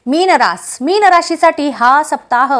मीन राशीसाठी हा सप्ताह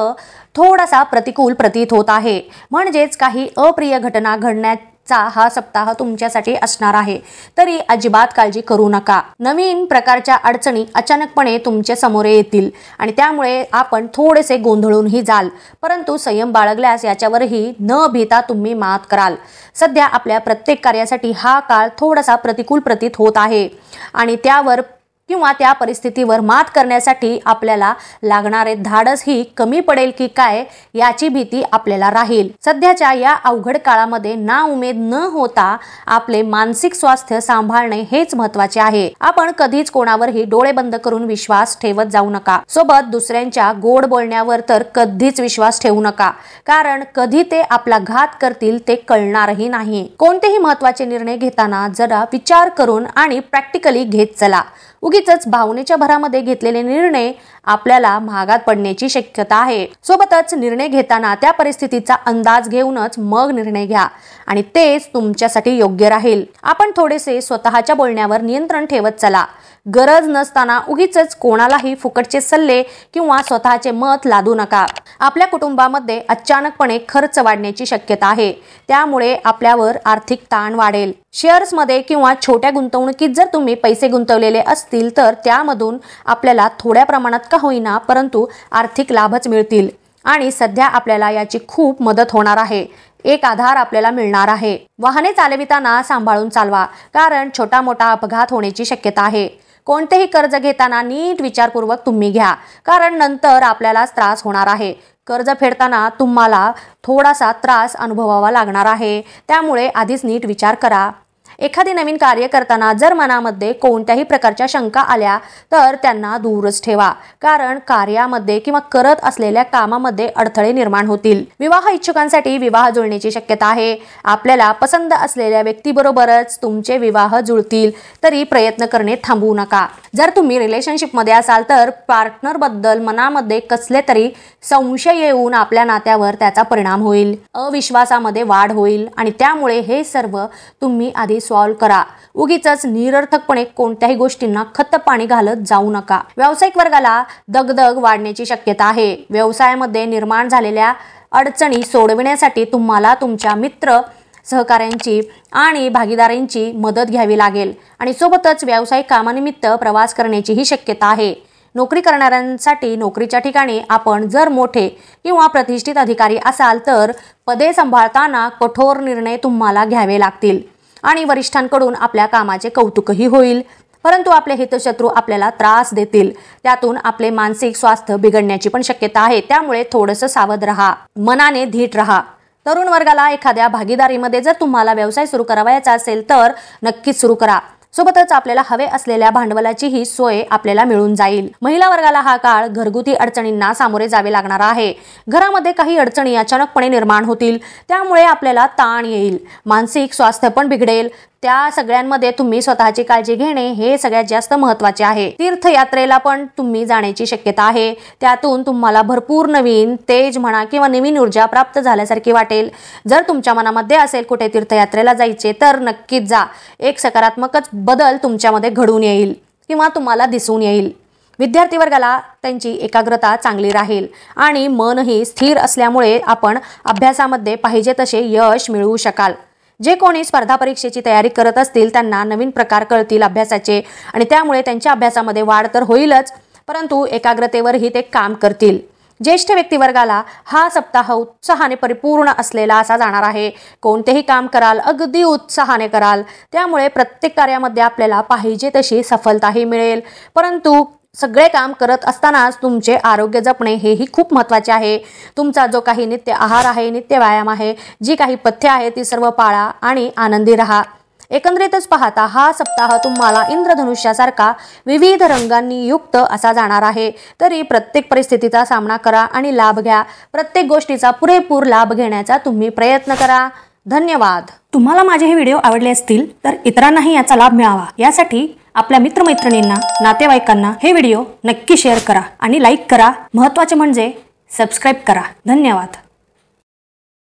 थोडासा प्रतिकूल प्रतीत होत आहे, म्हणजेच काही अप्रिय घटना घडण्याचा हा सप्ताह तुमच्यासाठी असणार आहे। तरी अजिबात काळजी करू नका। नवीन प्रकारच्या अडचणी अचानकपणे तुमच्या समोर येतील आणि त्यामुळे आपण थोडेसे गोंधळूनही जाल, परंतु संयम बाळगल्यास याच्यावरही न भीता तुम्ही मात कराल। सध्या आपल्या प्रत्येक कार्यासाठी हा काळ थोडासा प्रतिकूल प्रतीत होत आहे आणि त्यावर किंवा त्या परिस्थितीवर मात करण्यासाठी आपल्याला लागणारे धाडस ही कमी पडेल की काय याची भीती आपल्याला राहील। सध्याच्या या अवघड काळामध्ये नाउमेद न होता आपले मानसिक स्वास्थ्य सांभाळणे हेच महत्त्वाचे आहे। आपण कधीच कोणावरही डोळे बंद करून विश्वास ठेवत जाऊ नका। सोबत दुसऱ्यांच्या गोड बोलण्यावर तर कधीच विश्वास ठेवू नका, कारण कधी ते आपला घात करतील ते कळणारही नाही। कोणतेही महत्त्वाचे निर्णय घेताना जरा विचार करून आणि प्रॅक्टिकली घेत चला। उगीचच भावनेच्या भरामध्ये घेतलेले निर्णय आपल्याला महागात पडण्याची शक्यता आहे। सोबतच निर्णय घेताना त्या परिस्थितीचा अंदाज घेऊनच मग निर्णय घ्या आणि तेच तुमच्यासाठी योग्य राहील। आपण थोडेसे स्वतःच्या बोलण्यावर नियंत्रण ठेवत चला। गरज नसताना उगीचच कोणालाही फुकटचे सल्ले किंवा स्वतःचे मत लादू नका। आपल्या कुटुंबामध्ये अचानकपणे खर्च वाढण्याची शक्यता आहे, त्यामुळे आपल्यावर आर्थिक ताण वाढेल। शेअर्समध्ये किंवा छोट्या गुंतवणुकीत जर तुम्ही पैसे गुंतवलेले असतील तर त्यामधून आपल्याला थोड्या प्रमाणात का होईना परंतु आर्थिक लाभच मिळतील आणि सध्या आपल्याला याची खूप मदत होणार आहे। एक आधार आपल्याला मिळणार आहे। वाहने चालविताना सांभाळून चालवा, कारण छोटा मोठा अपघात होण्याची शक्यता आहे। कोणतेही कर्ज घेताना नीट विचारपूर्वक तुम्ही घ्या, कारण नंतर आपल्याला त्रास होणार आहे। कर्ज फेडताना तुम्हाला थोडासा त्रास अनुभवावा लागणार आहे, त्यामुळे आधीच नीट विचार करा। एखादी नवीन कार्य करताना जर मनामध्ये कोणत्याही प्रकारच्या शंका आल्या तर त्यांना दूरच ठेवा, कारण कार्यामध्ये किंवा करत असलेल्या कामामध्ये अडथळे निर्माण होतील। विवाह इच्छुकांसाठी विवाह जुळण्याची शक्यता आहे। आपल्याला पसंत असलेल्या व्यक्तीबरोबरच तुमचे विवाह जुळतील, तरी प्रयत्न करणे थांबवू नका। जर तुम्ही रिलेशनशिपमध्ये असाल तर पार्टनर बद्दल मनामध्ये कसले तरी संशय येऊन आपल्या नात्यावर त्याचा परिणाम होईल। अविश्वासामध्ये वाढ होईल आणि त्यामुळे हे सर्व तुम्ही आधी सॉल्व करा। उगीचच निरर्थकपणे कोणत्याही गोष्टींना खत पाणी घालत जाऊ नका। व्यावसायिक वर्गाला दगदग वाढण्याची शक्यता आहे। व्यवसायामध्ये निर्माण झालेल्या अडचणी सोडविण्यासाठी तुम्हाला तुमच्या मित्र सहकाऱ्यांची आणि भागीदारांची मदत घ्यावी लागेल आणि सोबतच व्यावसायिक कामानिमित्त प्रवास करण्याचीही शक्यता आहे। नोकरी करणाऱ्यांसाठी नोकरीच्या ठिकाणी आपण जर मोठे किंवा प्रतिष्ठित अधिकारी असाल तर पदे सांभाळताना कठोर निर्णय तुम्हाला घ्यावे लागतील आणि वरिष्ठांकडून आपल्या कामाचे कौतुकही होईल, परंतु आपले हितशत्रू आपल्याला त्रास देतील। त्यातून आपले मानसिक स्वास्थ्य बिघडण्याची पण शक्यता आहे, त्यामुळे थोडंसं सावध रहा, मनाने धीट रहा। तरुण वर्गाला एखाद्या भागीदारीमध्ये जर तुम्हाला व्यवसाय सुरू करावायचा असेल तर नक्कीच सुरू करा। सोबतच आपल्याला हवे असलेल्या भांडवलाची ही सोय आपल्याला मिळून जाईल। महिला वर्गाला हा काळ घरगुती अडचणींना सामोरे जावे लागणार आहे। घरामध्ये काही अडचणी अचानकपणे निर्माण होतील, त्यामुळे आपल्याला ताण येईल, मानसिक स्वास्थ्य पण बिघडेल। त्या सगळ्यांमध्ये तुम्ही स्वतःची काळजी घेणे हे सगळ्यात जास्त महत्त्वाचे आहे। तीर्थयात्रेला पण तुम्ही जाण्याची शक्यता आहे, त्यातून तुम्हाला भरपूर नवीन तेज म्हणा किंवा नवीन ऊर्जा प्राप्त झाल्यासारखी वाटेल। जर तुमच्या मनामध्ये असेल कुठे तीर्थयात्रेला जायचे तर नक्कीच जा। एक सकारात्मकच बदल तुमच्यामध्ये घडून येईल किंवा तुम्हाला दिसून येईल। विद्यार्थी वर्गाला त्यांची एकाग्रता चांगली राहील आणि मनही स्थिर असल्यामुळे आपण अभ्यासामध्ये पाहिजे तसे यश मिळवू शकाल। जे कोणी स्पर्धा परीक्षेची तयारी करत असतील त्यांना नवीन प्रकार कळतील अभ्यासाचे आणि त्यामुळे त्यांच्या अभ्यासामध्ये वाढ तर होईलच, परंतु एकाग्रतेवरही ते काम करतील। ज्येष्ठ व्यक्तिवर्गाला हा सप्ताह उत्साहाने परिपूर्ण असलेला असा जाणार आहे। कोणतेही काम कराल अगदी उत्साहाने कराल, त्यामुळे प्रत्येक कार्यामध्ये आपल्याला पाहिजे तशी सफलताही मिळेल। परंतु सगळे काम करत असतानाच तुमचे आरोग्य जपणे हेही खूप महत्त्वाचे आहे। तुमचा जो काही नित्य आहार आहे, नित्य व्यायाम आहे, जी काही पथ्य आहे ती सर्व पाळा आणि आनंदी राहा। एकंदरीतच पाहता हा सप्ताह तुम्हाला इंद्रधनुष्यासारखा विविध रंगांनी युक्त असा जाणार आहे। तरी प्रत्येक परिस्थितीचा सामना करा आणि लाभ घ्या। प्रत्येक गोष्टीचा पुरेपूर लाभ घेण्याचा तुम्ही प्रयत्न करा। धन्यवाद। तुम्हाला माझे हे व्हिडिओ आवडले असतील तर इतरांनाही याचा लाभ मिळावा यासाठी आपल्या मित्रमैत्रिणींना, नातेवाईकांना हे व्हिडिओ नक्की शेअर करा आणि लाईक करा। महत्त्वाचे म्हणजे सबस्क्राईब करा। धन्यवाद।